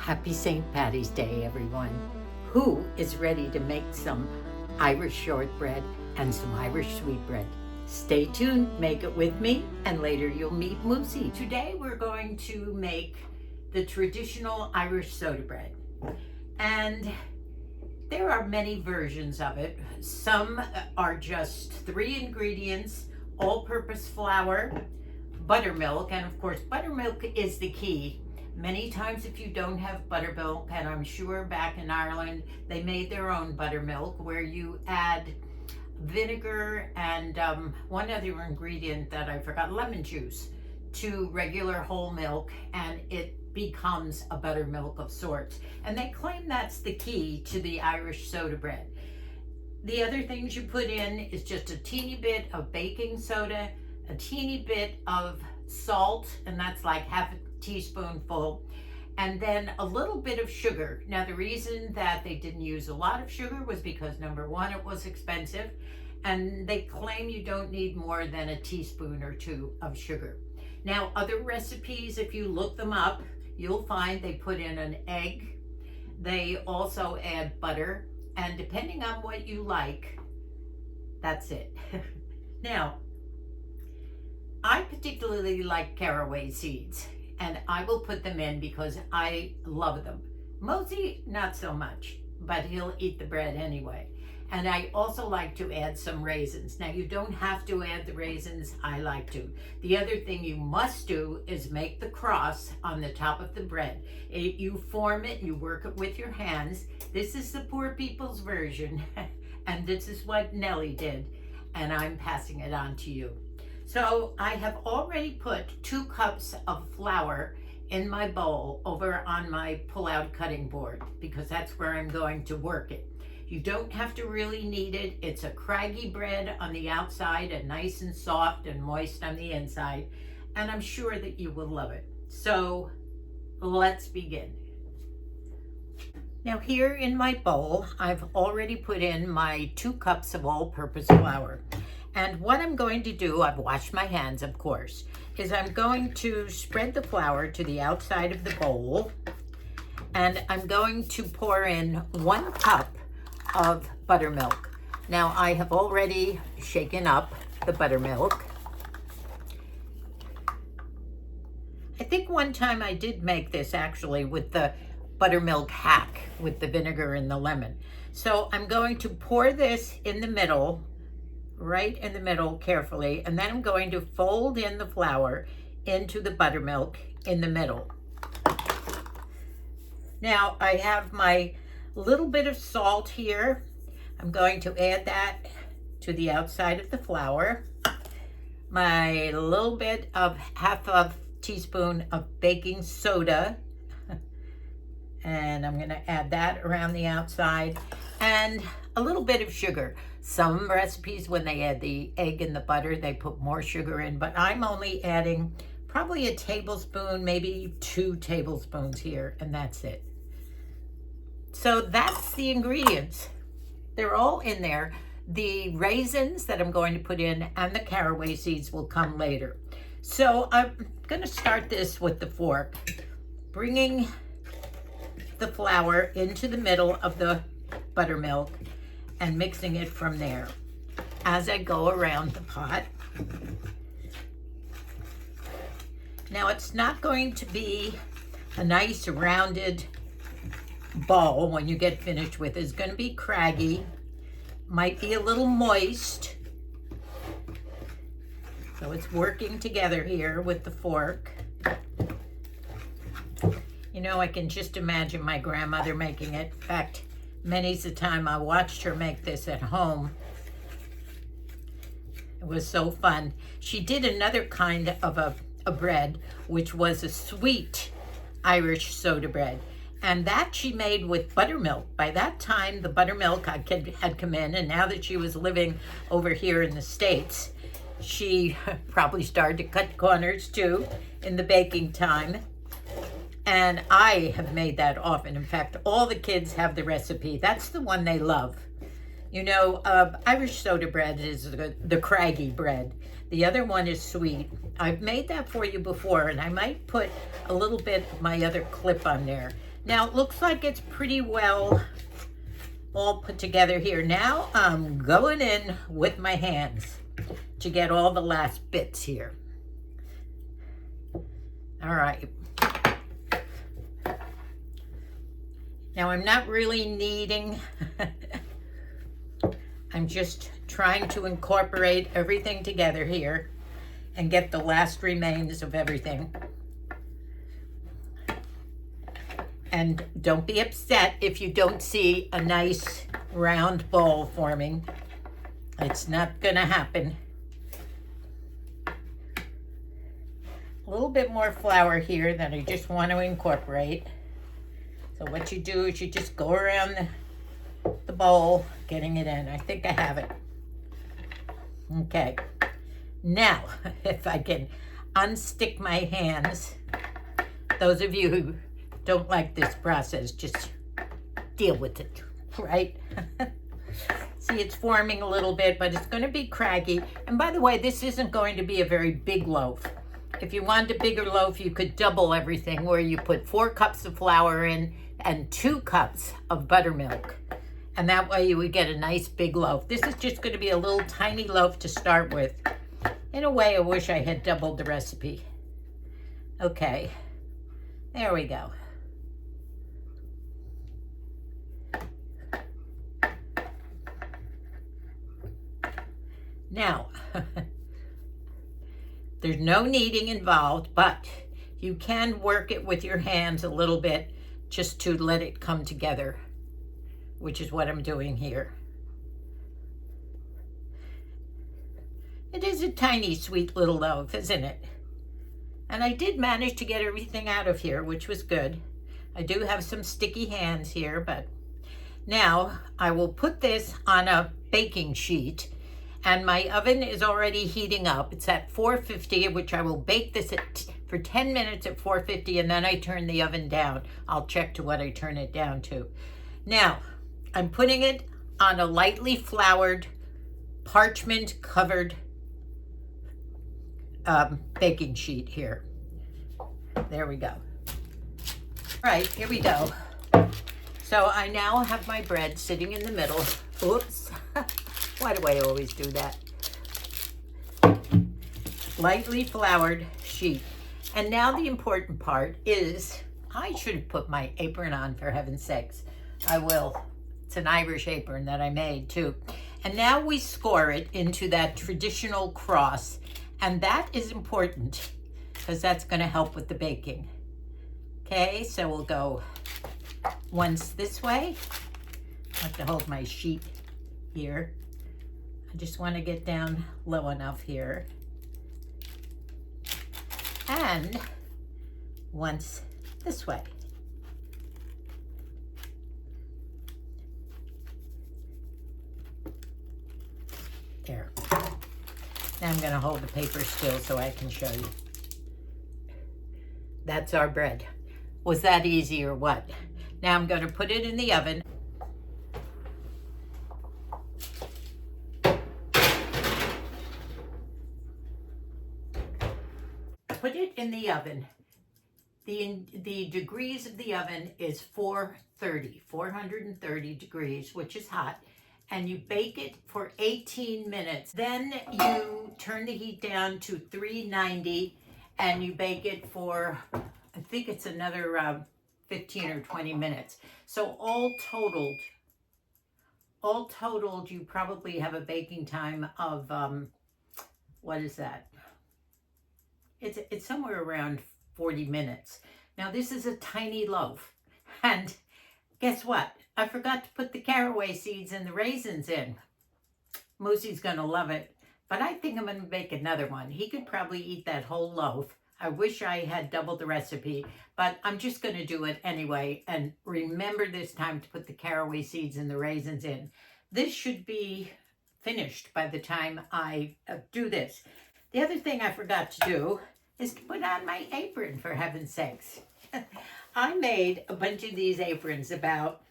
Happy St. Patty's Day, everyone. Who is ready to make some Irish shortbread and some Irish sweetbread? Stay tuned, make it with me, and later you'll meet Moosie. Today we're going to make the traditional Irish soda bread. And there are many versions of it. Some are just 3 ingredients, all-purpose flour, buttermilk, and of course buttermilk is the key. Many times if you don't have buttermilk, and I'm sure back in Ireland they made their own buttermilk where you add vinegar and one other ingredient that I forgot, lemon juice, to regular whole milk, and it becomes a buttermilk of sorts. And they claim that's the key to the Irish soda bread. The other things you put in is just a teeny bit of baking soda, a teeny bit of salt, and that's like half a teaspoonful, and then a little bit of sugar. Now the reason that they didn't use a lot of sugar was because number one, it was expensive, and they claim you don't need more than a teaspoon or 2 of sugar. Now other recipes, if you look them up, you'll find they put in an egg. They also add butter, and depending on what you like, that's it. Now I particularly like caraway seeds, and I will put them in because I love them. Moosie, not so much, but he'll eat the bread anyway. And I also like to add some raisins. Now you don't have to add the raisins, I like to. The other thing you must do is make the cross on the top of the bread. You form it, you work it with your hands. This is the poor people's version, and this is what Nellie did, and I'm passing it on to you. So I have already put 2 cups of flour in my bowl over on my pull-out cutting board because that's where I'm going to work it. You don't have to really knead it. It's a craggy bread on the outside and nice and soft and moist on the inside, and I'm sure that you will love it. So let's begin. Now here in my bowl, I've already put in my 2 cups of all-purpose flour. And what I'm going to do, I've washed my hands, of course, is I'm going to spread the flour to the outside of the bowl, and I'm going to pour in 1 cup of buttermilk. Now, I have already shaken up the buttermilk. I think one time I did make this actually with the buttermilk hack with the vinegar and the lemon. So I'm going to pour this in the middle, right in the middle carefully, and then I'm going to fold in the flour into the buttermilk in the middle. Now I have my little bit of salt here. I'm going to add that to the outside of the flour. My little bit of half a teaspoon of baking soda, and I'm going to add that around the outside, and a little bit of sugar. Some recipes, when they add the egg and the butter, they put more sugar in, but I'm only adding probably a tablespoon, maybe 2 tablespoons here, and that's it. So that's the ingredients. They're all in there. The raisins that I'm going to put in and the caraway seeds will come later. So I'm going to start this with the fork, bringing the flour into the middle of the buttermilk and mixing it from there as I go around the pot. Now it's not going to be a nice rounded ball when you get finished with it. It's going to be craggy, might be a little moist. So it's working together here with the fork. You know, I can just imagine my grandmother making it. In fact, many's the time I watched her make this at home. It was so fun. She did another kind of a bread, which was a sweet Irish soda bread. And that she made with buttermilk. By that time, the buttermilk had come in, and now that she was living over here in the States, she probably started to cut corners too in the baking time. And I have made that often. In fact, all the kids have the recipe. That's the one they love. You know, Irish soda bread is the craggy bread. The other one is sweet. I've made that for you before, and I might put a little bit of my other clip on there. Now it looks like it's pretty well all put together here. Now I'm going in with my hands to get all the last bits here. All right. Now I'm not really kneading. I'm just trying to incorporate everything together here and get the last remains of everything. And don't be upset if you don't see a nice round ball forming. It's not gonna happen. A little bit more flour here that I just want to incorporate. So what you do is you just go around the bowl, getting it in. I think I have it. Okay. Now, if I can unstick my hands, those of you who don't like this process, just deal with it, right? See, it's forming a little bit, but it's going to be craggy. And by the way, this isn't going to be a very big loaf. If you want a bigger loaf, you could double everything, where you put 4 cups of flour in and 2 cups of buttermilk. And that way you would get a nice big loaf. This is just going to be a little tiny loaf to start with. In a way, I wish I had doubled the recipe. Okay, there we go. Now, there's no kneading involved, but you can work it with your hands a little bit just to let it come together, which is what I'm doing here. It is a tiny, sweet little loaf, isn't it? And I did manage to get everything out of here, which was good. I do have some sticky hands here, but now I will put this on a baking sheet. And my oven is already heating up. It's at 450, which I will bake this for 10 minutes at 450, and then I turn the oven down. I'll check to what I turn it down to. Now, I'm putting it on a lightly floured, parchment-covered baking sheet here. There we go. All right, here we go. So I now have my bread sitting in the middle. Oops. Why do I always do that? Lightly floured sheet. And now the important part is, I should have put my apron on, for heaven's sakes. I will. It's an Irish apron that I made too. And now we score it into that traditional cross. And that is important because that's going to help with the baking. Okay, so we'll go once this way. I have to hold my sheet here. I just want to get down low enough here. And once this way. There. Now I'm going to hold the paper still so I can show you. That's our bread. Was that easy or what? Now I'm going to put it in the oven. Put it in the oven. The degrees of the oven is 430 degrees, which is hot. And you bake it for 18 minutes. Then you turn the heat down to 390 and you bake it for, I think it's another 15 or 20 minutes. So all totaled, you probably have a baking time of, what is that? It's somewhere around 40 minutes. Now this is a tiny loaf. And guess what? I forgot to put the caraway seeds and the raisins in. Moosie's gonna love it, but I think I'm gonna make another one. He could probably eat that whole loaf. I wish I had doubled the recipe, but I'm just gonna do it anyway. And remember this time to put the caraway seeds and the raisins in. This should be finished by the time I do this. The other thing I forgot to do is to put on my apron, for heaven's sakes. I made a bunch of these aprons about,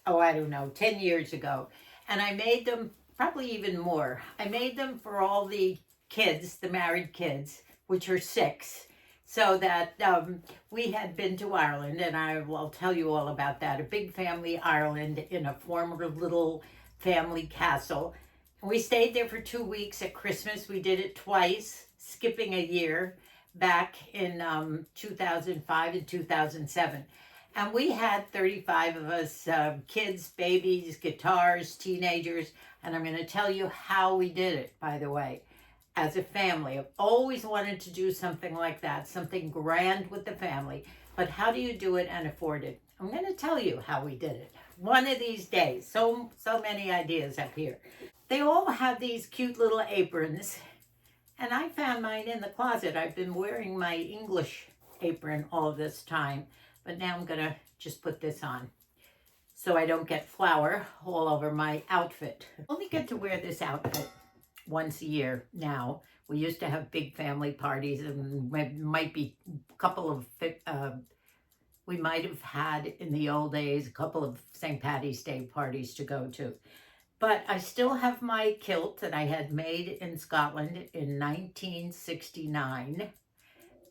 I don't know, 10 years ago. And I made them, probably even more. I made them for all the kids, the married kids, which are 6. So that we had been to Ireland, and I will tell you all about that. A big family Ireland in a former little family castle. We stayed there for 2 weeks at Christmas. We did it twice, skipping a year back in 2005 and 2007. And we had 35 of us, kids, babies, guitars, teenagers. And I'm going to tell you how we did it, by the way, as a family. I've always wanted to do something like that, something grand with the family. But how do you do it and afford it? I'm going to tell you how we did it one of these days. So many ideas up here. They all have these cute little aprons, and I found mine in the closet. I've been wearing my English apron all this time, but now I'm gonna just put this on so I don't get flour all over my outfit. I only get to wear this outfit once a year now. We used to have big family parties, and might be a couple of we might have had in the old days a couple of St. Patty's Day parties to go to. But I still have my kilt that I had made in Scotland in 1969.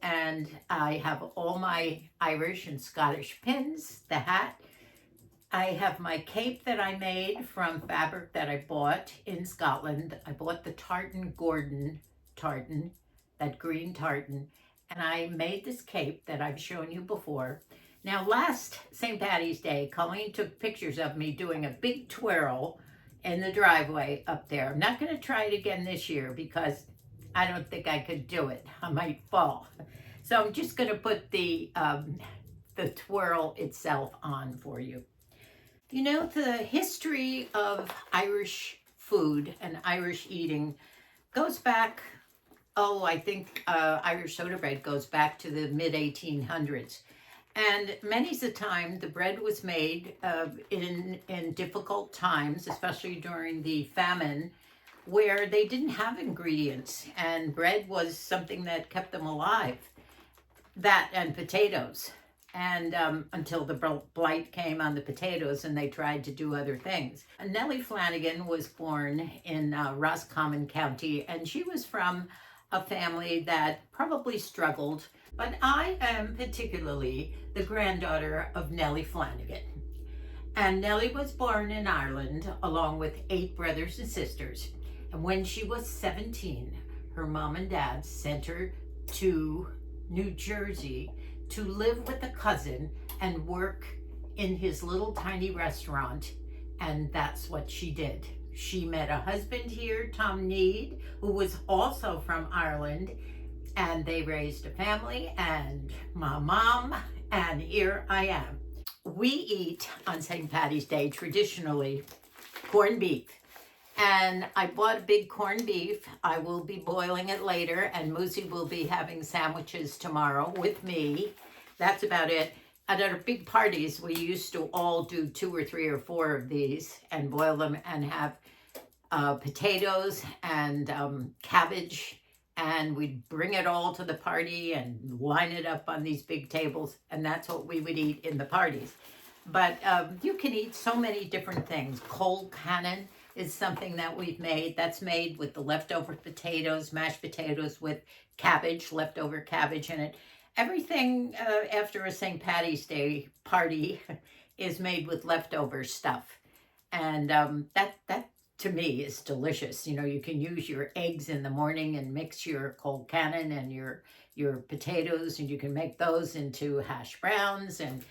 And I have all my Irish and Scottish pins, the hat. I have my cape that I made from fabric that I bought in Scotland. I bought the tartan Gordon tartan, that green tartan, and I made this cape that I've shown you before. Now, last St. Patty's Day, Colleen took pictures of me doing a big twirl in the driveway up there. I'm not going to try it again this year because I don't think I could do it. I might fall. So I'm just going to put the twirl itself on for you. You know, the history of Irish food and Irish eating goes back, I think Irish soda bread goes back to the mid-1800s. And many's the time the bread was made in difficult times, especially during the famine, where they didn't have ingredients, and bread was something that kept them alive. That and potatoes. And until the blight came on the potatoes and they tried to do other things. Nellie Flanagan was born in Roscommon County, and she was from a family that probably struggled. But I am particularly the granddaughter of Nellie Flanagan. And Nellie was born in Ireland along with 8 brothers and sisters. And when she was 17, her mom and dad sent her to New Jersey to live with a cousin and work in his little tiny restaurant. And that's what she did. She met a husband here, Tom Need, who was also from Ireland, and they raised a family and my mom, and here I am. We eat on St. Patty's Day traditionally corned beef. And I bought a big corned beef. I will be boiling it later, and Moosie will be having sandwiches tomorrow with me. That's about it. At our big parties, we used to all do 2 or 3 or 4 of these and boil them and have potatoes and cabbage, and we'd bring it all to the party and line it up on these big tables, and that's what we would eat in the parties. But you can eat so many different things. Cold cannon is something that we've made. That's made with the leftover potatoes, mashed potatoes with cabbage, leftover cabbage in it. Everything after a St. Patty's Day party is made with leftover stuff. And that to me is delicious. You know, you can use your eggs in the morning and mix your cold cannon and your potatoes, and you can make those into hash browns. And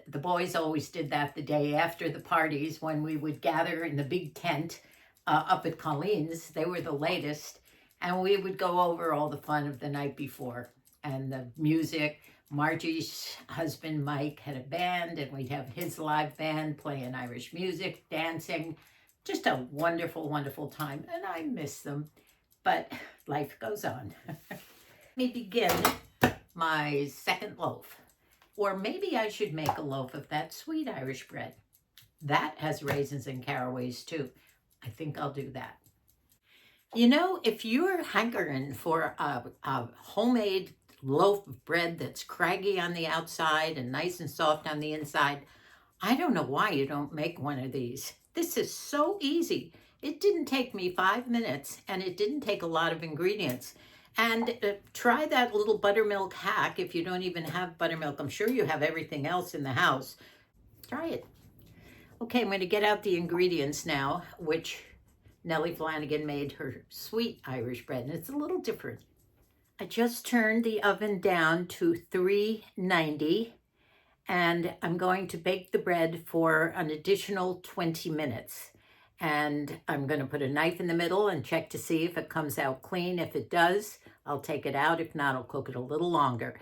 the boys always did that the day after the parties when we would gather in the big tent up at Colleen's. They were the latest, and we would go over all the fun of the night before and the music. Margie's husband Mike had a band, and we'd have his live band playing Irish music, dancing. Just a wonderful, wonderful time, and I miss them, but life goes on. Let me begin my second loaf. Or maybe I should make a loaf of that sweet Irish bread. That has raisins and caraways too. I think I'll do that. You know, if you're hankering for a homemade loaf of bread that's craggy on the outside and nice and soft on the inside, I don't know why you don't make one of these. This is so easy. It didn't take me 5 minutes, and it didn't take a lot of ingredients. And try that little buttermilk hack if you don't even have buttermilk. I'm sure you have everything else in the house. Try it. Okay, I'm going to get out the ingredients now, which Nellie Flanagan made her sweet Irish bread, and it's a little different. I just turned the oven down to 390, and I'm going to bake the bread for an additional 20 minutes. And I'm going to put a knife in the middle and check to see if it comes out clean. If it does, I'll take it out. If not, I'll cook it a little longer.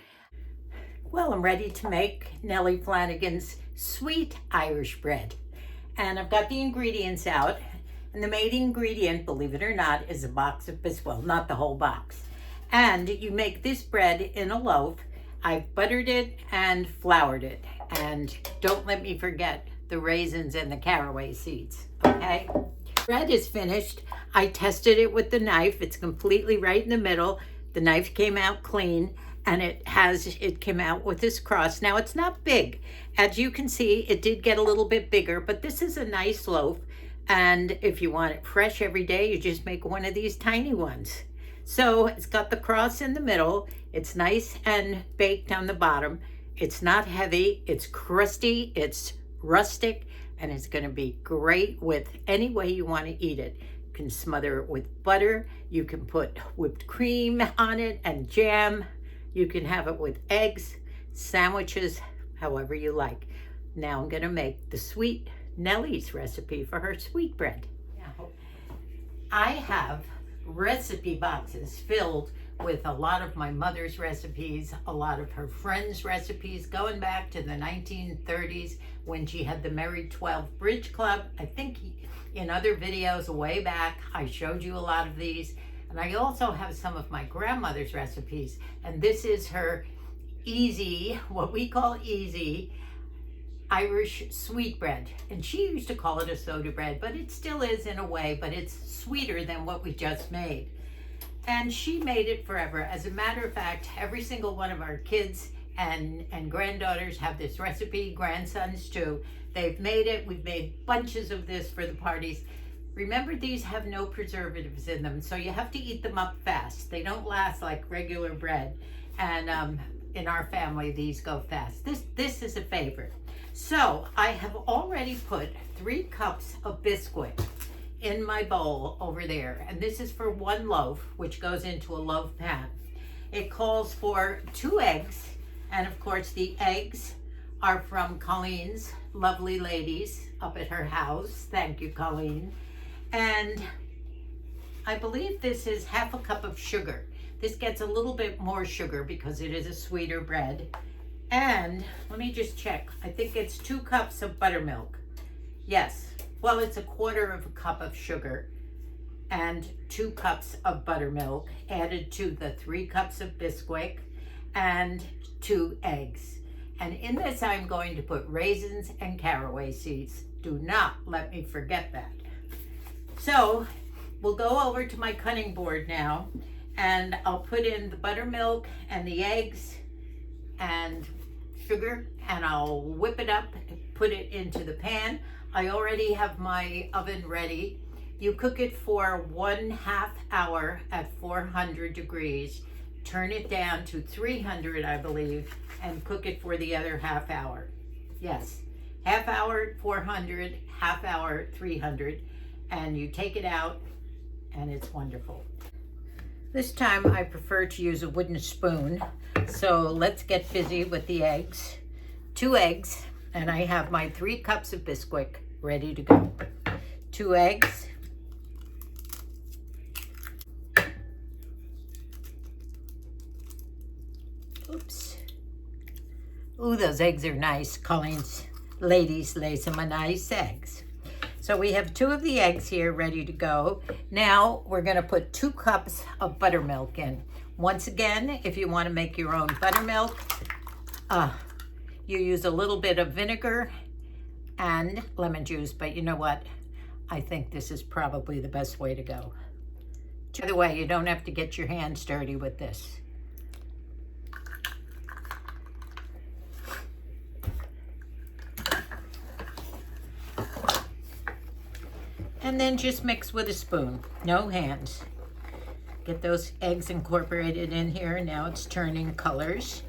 Well, I'm ready to make Nellie Flanagan's sweet Irish bread. And I've got the ingredients out. And the main ingredient, believe it or not, is a box of biscuits. Well, not the whole box. And you make this bread in a loaf. I've buttered it and floured it. And don't let me forget the raisins and the caraway seeds, okay? Bread is finished. I tested it with the knife. It's completely right in the middle. The knife came out clean, and it came out with this crust. Now, it's not big. As you can see, it did get a little bit bigger, but this is a nice loaf. And if you want it fresh every day, you just make one of these tiny ones. So it's got the cross in the middle. It's nice and baked on the bottom. It's not heavy. It's crusty. It's rustic. And it's going to be great with any way you want to eat it. You can smother it with butter. You can put whipped cream on it and jam. You can have it with eggs, sandwiches, however you like. Now I'm going to make the sweet Nellie's recipe for her sweet bread. I have recipe boxes filled with a lot of my mother's recipes, a lot of her friends' recipes, going back to the 1930s when she had the Married 12 Bridge Club. I think in other videos way back, I showed you a lot of these. And I also have some of my grandmother's recipes. And this is her easy, what we call easy, Irish sweetbread. And she used to call it a soda bread, but it still is in a way, but it's sweeter than what we just made. And she made it forever. As a matter of fact, every single one of our kids and granddaughters have this recipe, grandsons too. They've made it. We've made bunches of this for the parties. Remember, these have no preservatives in them, so you have to eat them up fast. They don't last like regular bread. And in our family, these go fast. This is a favorite. So I have already put 3 cups of biscuit in my bowl over there. And this is for 1 loaf, which goes into a loaf pan. It calls for 2 eggs. And of course, the eggs are from Colleen's lovely ladies up at her house. Thank you, Colleen. And I believe this is half a cup of sugar. This gets a little bit more sugar because it is a sweeter bread. And let me just check. I think it's 2 cups of buttermilk. Yes. Well, it's 1/4 cup of sugar and 2 cups of buttermilk added to the 3 cups of biscuit and 2 eggs. And in this, I'm going to put raisins and caraway seeds. Do not let me forget that. So we'll go over to my cutting board now, and I'll put in the buttermilk and the eggs and sugar, and I'll whip it up, put it into the pan. I already have my oven ready. You cook it for 1/2 hour at 400 degrees. Turn it down to 300, I believe, and cook it for the other 1/2 hour. Yes, 1/2 hour at 400, 1/2 hour at 300, and you take it out, and it's wonderful. This time I prefer to use a wooden spoon, so let's get busy with the eggs. 2 eggs, and I have my 3 cups of biscuit ready to go. 2 eggs. Oops. Ooh, those eggs are nice. Colleen's ladies lay some nice eggs. So we have 2 of the eggs here ready to go. Now we're going to put 2 cups of buttermilk in. Once again, if you want to make your own buttermilk, you use a little bit of vinegar and lemon juice, but you know what? I think this is probably the best way to go. By the way, you don't have to get your hands dirty with this. And then just mix with a spoon, no hands. Get those eggs incorporated in here. Now it's turning colors.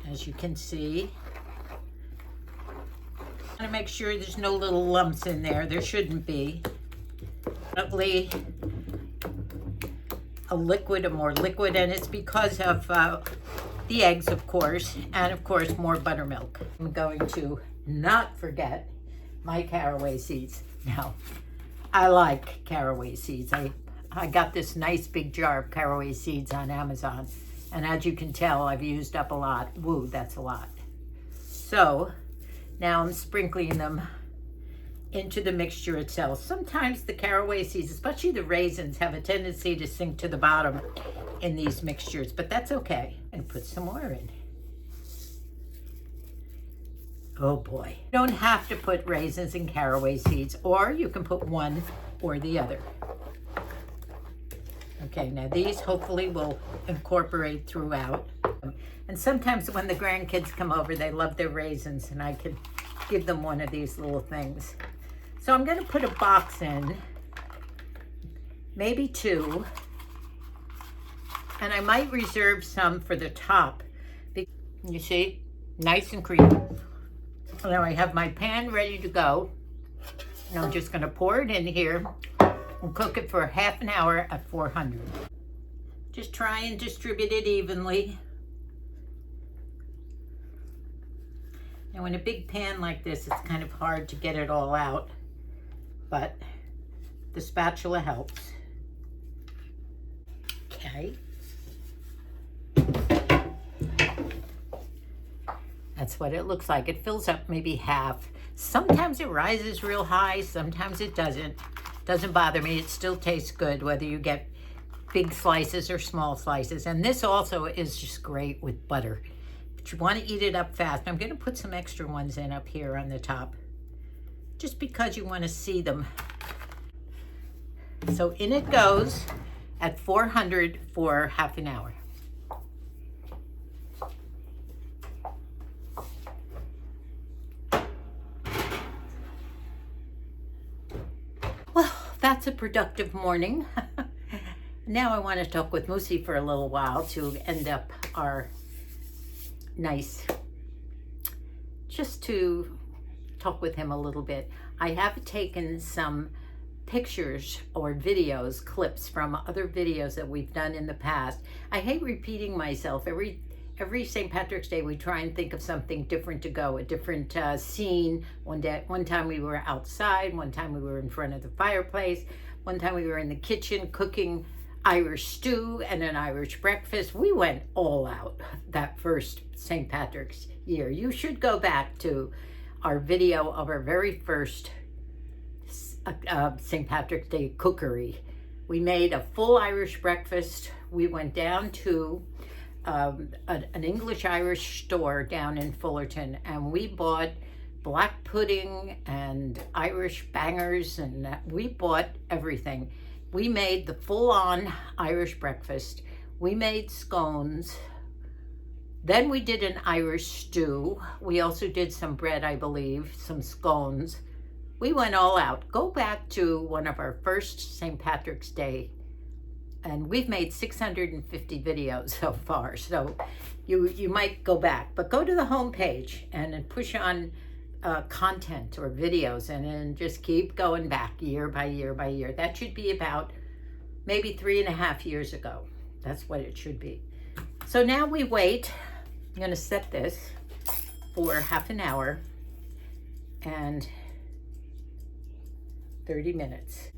As you can see. I want to make sure there's no little lumps in there. There shouldn't be. Definitely a more liquid, and it's because of the eggs, of course, and of course more buttermilk. I'm going to not forget my caraway seeds. Now, I like caraway seeds. I got this nice big jar of caraway seeds on Amazon, and as you can tell, I've used up a lot. Woo, that's a lot. So now I'm sprinkling them into the mixture itself. Sometimes the caraway seeds, especially the raisins, have a tendency to sink to the bottom in these mixtures, but that's okay. And put some more in. Oh boy. You don't have to put raisins and caraway seeds, or you can put one or the other. Okay, now these hopefully will incorporate throughout. And sometimes when the grandkids come over, they love their raisins, and I can give them one of these little things. So I'm going to put a box in, maybe two, and I might reserve some for the top. You see, nice and creamy. Now I have my pan ready to go, and I'm just going to pour it in here and cook it for half an hour at 400. Just try and distribute it evenly. Now in a big pan like this, it's kind of hard to get it all out, but the spatula helps. Okay. That's what it looks like. It fills up maybe half. Sometimes it rises real high, sometimes it doesn't. Doesn't bother me. It still tastes good whether you get big slices or small slices. And this also is just great with butter. But you want to eat it up fast. I'm going to put some extra ones in up here on the top, just because you want to see them. So in it goes at 400 for half an hour. Well, that's a productive morning. Now I want to talk with Moosie for a little while to end up our nice, just to talk with him a little bit. I have taken some pictures or videos, clips from other videos that we've done in the past. I hate repeating myself. Every St. Patrick's Day, we try and think of something different to go, a different scene. One time we were outside, one time we were in front of the fireplace, one time we were in the kitchen cooking Irish stew and an Irish breakfast. We went all out that first St. Patrick's year. You should go back to our video of our very first St. Patrick's Day cookery. We made a full Irish breakfast. We went down to an English-Irish store down in Fullerton, and we bought black pudding and Irish bangers, and we bought everything. We made the full-on Irish breakfast. We made scones. Then we did an Irish stew. We also did some bread, I believe, some scones. We went all out. Go back to one of our first St. Patrick's Day, and we've made 650 videos so far, so you might go back. But go to the home page and then push on content or videos, and then just keep going back year by year by year. That should be about maybe 3.5 years ago. That's what it should be. So now we wait. I'm going to set this for half an hour and 30 minutes.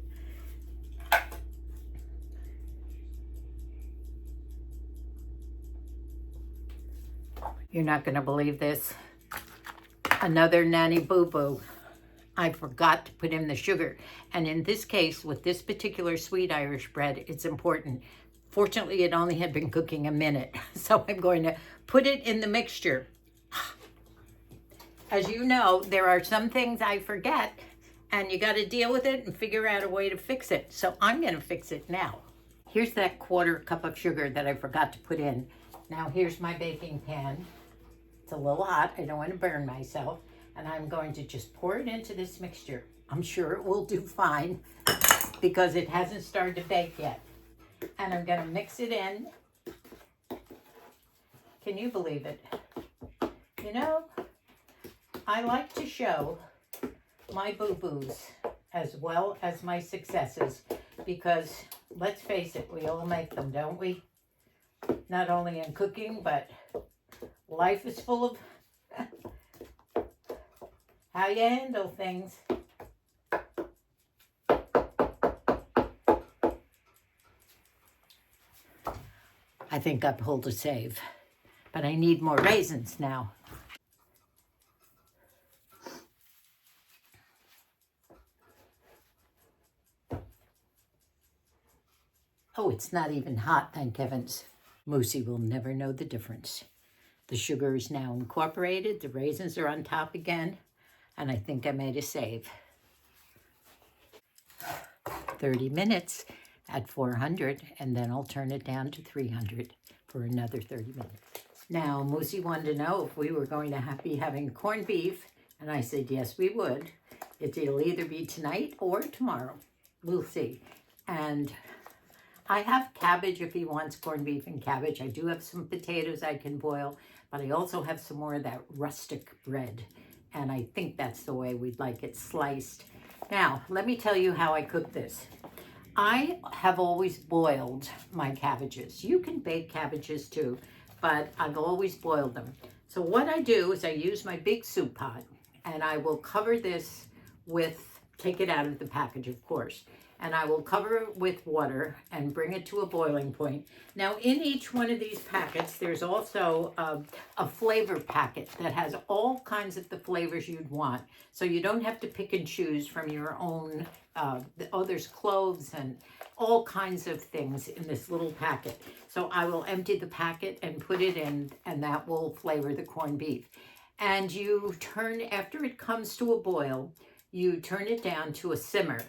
You're not going to believe this. Another nanny boo-boo. I forgot to put in the sugar. And in this case, with this particular sweet Irish bread, it's important. Fortunately, it only had been cooking a minute. So I'm going to put it in the mixture. As you know, there are some things I forget, and you got to deal with it and figure out a way to fix it. So I'm going to fix it now. Here's that 1/4 cup of sugar that I forgot to put in. Now here's my baking pan. It's a little hot. I don't want to burn myself. And I'm going to just pour it into this mixture. I'm sure it will do fine. because it hasn't started to bake yet. And I'm going to mix it in. Can you believe it? You know, I like to show my boo-boos as well as my successes because, let's face it, we all make them, don't we? Not only in cooking, but life is full of how you handle things. I think I pulled a save, but I need more raisins now. Oh, it's not even hot, thank heavens. Moosie will never know the difference. The sugar is now incorporated, the raisins are on top again, and I think I made a save. 30 minutes at 400, and then I'll turn it down to 300 for another 30 minutes. Now, Moosie wanted to know if we were going to be having corned beef, and I said yes, we would. It'll either be tonight or tomorrow. We'll see. And I have cabbage if he wants corned beef and cabbage. I do have some potatoes I can boil, but I also have some more of that rustic bread, and I think that's the way we'd like it sliced. Now, let me tell you how I cook this. I have always boiled my cabbages. You can bake cabbages too, but I've always boiled them. So what I do is I use my big soup pot, and I will cover this with, take it out of the package, of course, and I will cover it with water and bring it to a boiling point. Now, in each one of these packets, there's also a flavor packet that has all kinds of the flavors you'd want. So you don't have to pick and choose from your own, there's cloves and all kinds of things in this little packet. So I will empty the packet and put it in, and that will flavor the corned beef. And you turn, after it comes to a boil, you turn it down to a simmer.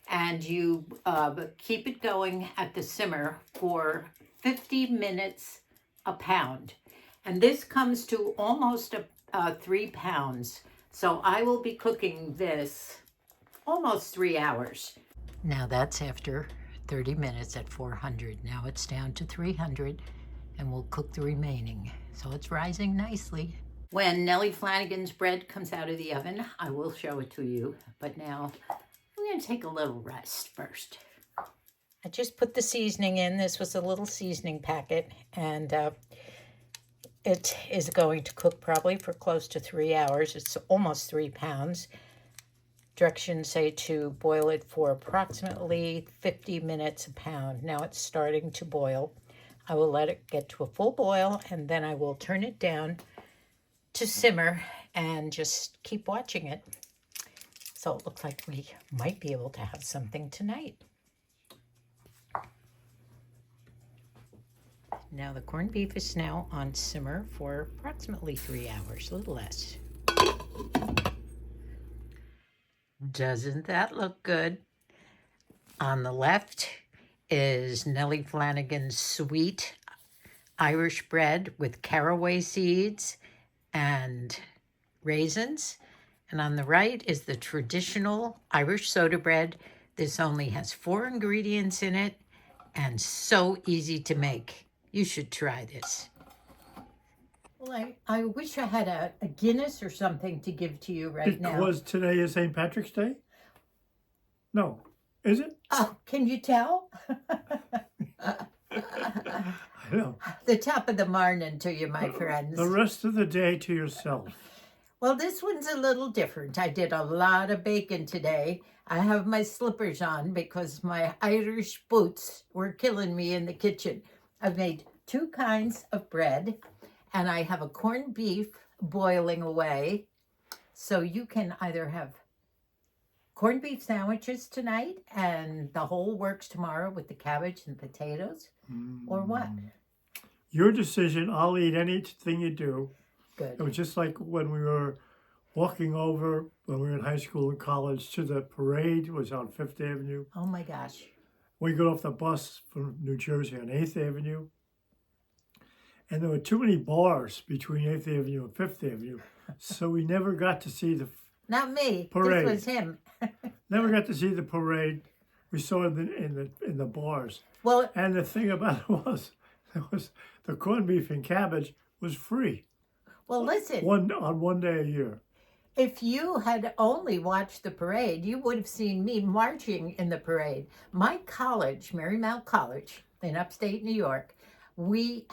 And you keep it going at the simmer for 50 minutes a pound. And this comes to almost 3 pounds. So I will be cooking this almost 3 hours. Now that's after 30 minutes at 400. Now it's down to 300 and we'll cook the remaining. So it's rising nicely. When Nellie Flanagan's bread comes out of the oven, I will show it to you. But now I'm going to take a little rest first. I just put the seasoning in. This was a little seasoning packet, and it is going to cook probably for close to 3 hours. It's almost 3 pounds. Directions say to boil it for approximately 50 minutes a pound. Now it's starting to boil. I will let it get to a full boil, and then I will turn it down to simmer and just keep watching it. So it looks like we might be able to have something tonight. Now the corned beef is now on simmer for approximately 3 hours, a little less. Doesn't that look good? On the left is Nellie Flanagan's sweet Irish bread with caraway seeds and raisins. And on the right is the traditional Irish soda bread. This only has 4 ingredients in it and so easy to make. You should try this. Well, I wish I had a Guinness or something to give to you right now. Because today is St. Patrick's Day? No. Is it? Oh, can you tell? I know. The top of the morning to you, my friends. The rest of the day to yourself. Well, this one's a little different. I did a lot of baking today. I have my slippers on because my Irish boots were killing me in the kitchen. I've made 2 kinds of bread, and I have a corned beef boiling away. So you can either have corned beef sandwiches tonight, and the whole works tomorrow with the cabbage and potatoes, or what? Your decision. I'll eat anything you do. Good. It was just like when we were walking over, when we were in high school and college, to the parade. It was on 5th Avenue. Oh my gosh. We got off the bus from New Jersey on 8th Avenue. And there were too many bars between 8th Avenue and 5th Avenue. So we never got to see the Not me. parade. This was him. Never got to see the parade. we saw in the bars. Well, And the thing about it was the corned beef and cabbage was free listen. on one day a year. If you had only watched the parade, you would have seen me marching in the parade. My college, Marymount College in upstate New York, we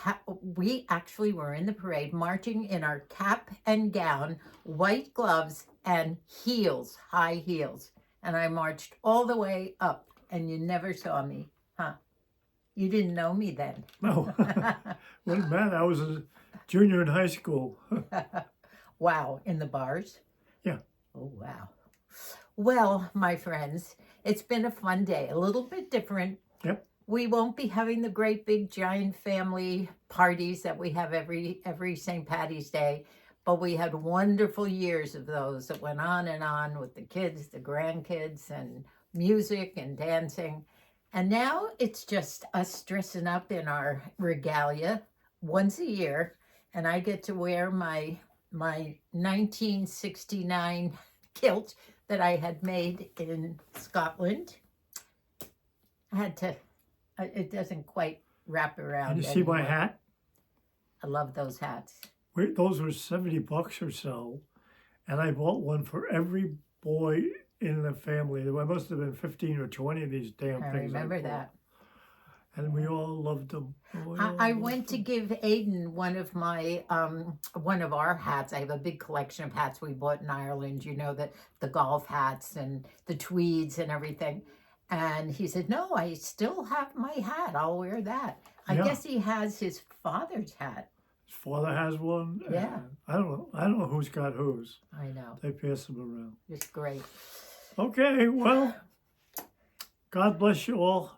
actually were in the parade marching in our cap and gown, white gloves, and heels, high heels. And I marched all the way up, and you never saw me, huh? You didn't know me then. No, wouldn't matter. I was a junior in high school. Wow, in the bars? Yeah. Oh, wow. Well, my friends, it's been a fun day, a little bit different. Yep. We won't be having the great big giant family parties that we have every St. Patty's Day, but we had wonderful years of those that went on with the kids, the grandkids, and music and dancing. And now it's just us dressing up in our regalia once a year, and I get to wear my 1969 kilt that I had made in Scotland. I had to, it doesn't quite wrap around. And you see my hat? I love those hats. Those were $70 or so, and I bought one for every boy in the family. There must have been 15 or 20 of these damn things. I remember that. And we all loved them. I went to give Aiden one of our hats. I have a big collection of hats we bought in Ireland, you know, the golf hats and the tweeds and everything. And he said, no, I still have my hat. I'll wear that. I guess he has his father's hat. His father has one. Yeah. I don't know who's got whose. I know. They pass them around. It's great. Okay, well, God bless you all.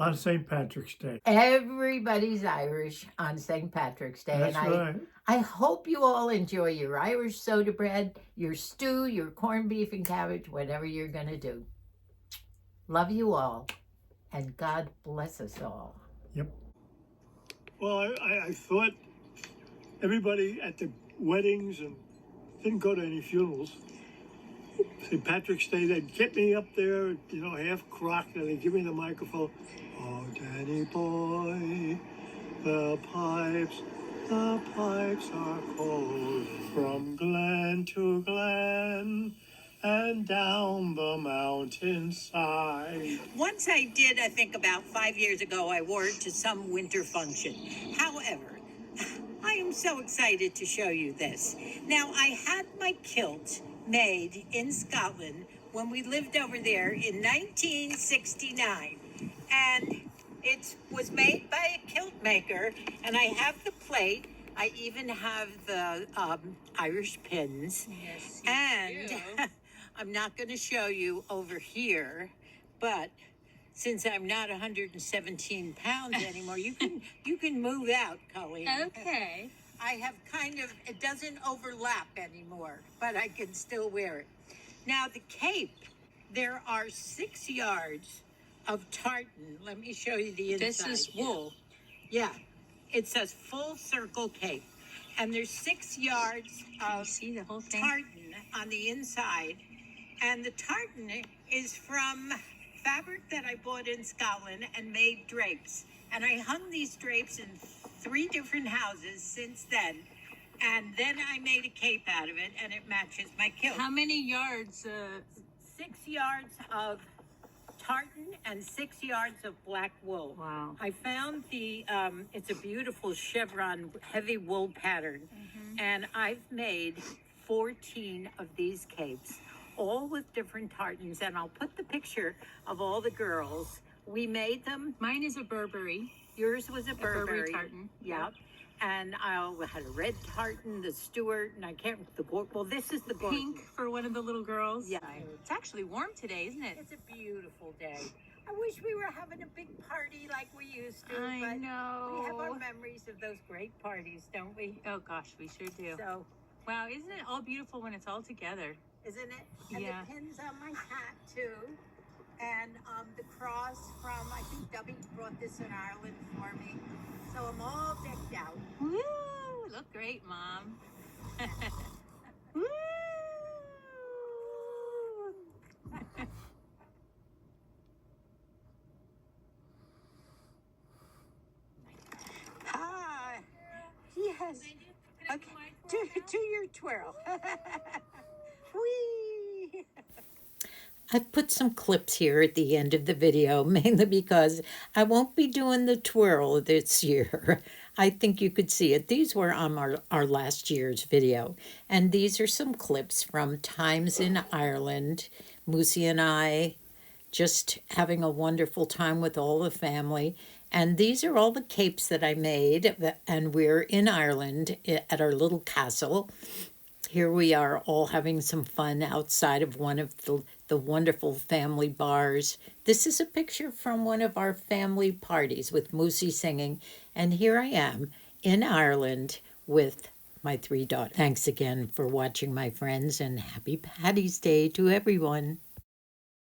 On St. Patrick's Day. Everybody's Irish on St. Patrick's Day. That's right. I hope you all enjoy your Irish soda bread, your stew, your corned beef and cabbage, whatever you're going to do. Love you all, and God bless us all. Yep. Well, I thought everybody at the weddings and didn't go to any funerals. St. Patrick's Day, they'd get me up there, you know, half crocked, and they'd give me the microphone. Oh, Danny boy, the pipes are cold. From glen to glen and down the mountainside. Once I did, I think about 5 years ago, I wore it to some winter function. However, I am so excited to show you this. Now, I had my kilt made in Scotland when we lived over there in 1969, and it was made by a kilt maker, and I have the plait. I even have the Irish pins. Yes, and I'm not going to show you over here, but since I'm not 117 pounds anymore, you can move out, Colleen. Okay. I have it doesn't overlap anymore, but I can still wear it. Now the cape, there are 6 yards of tartan. Let me show you the inside. This is wool. Yeah, it's a full circle cape. And there's 6 yards of see the whole thing? tartan on the inside. And the tartan is from fabric that I bought in Scotland and made drapes. And I hung these drapes in 3 different houses since then. And then I made a cape out of it, and it matches my kilt. How many yards? 6 yards of tartan and 6 yards of black wool. Wow. I found it's a beautiful chevron heavy wool pattern. And I've made 14 of these capes, all with different tartans. And I'll put the picture of all the girls. We made them. Mine is a Burberry. Yours was a Burberry tartan. Yep. And I had a red tartan, the Stuart, and I can't, this is the Pink for one of the little girls. Yeah. It's actually warm today, isn't it? It's a beautiful day. I wish we were having a big party like we used to. I know. We have our memories of those great parties, don't we? Oh gosh, we sure do. So, wow, isn't it all beautiful when it's all together? Isn't it? And Yeah. the pins on my hat too. And the cross from, I think Debbie brought this in Ireland for me. So I'm all decked out. Woo! Look great, Mom. Woo! Yes. Okay. Do your twirl. Whee! I've put some clips here at the end of the video, mainly because I won't be doing the twirl this year. I think you could see it. These were on our last year's video. And these are some clips from times in Ireland. Moosie and I just having a wonderful time with all the family. And these are all the capes that I made. And we're in Ireland at our little castle. Here we are all having some fun outside of one of the wonderful family bars. This is a picture from one of our family parties with Moosie singing. And here I am in Ireland with my 3 daughters. Thanks again for watching, my friends, and happy Paddy's Day to everyone.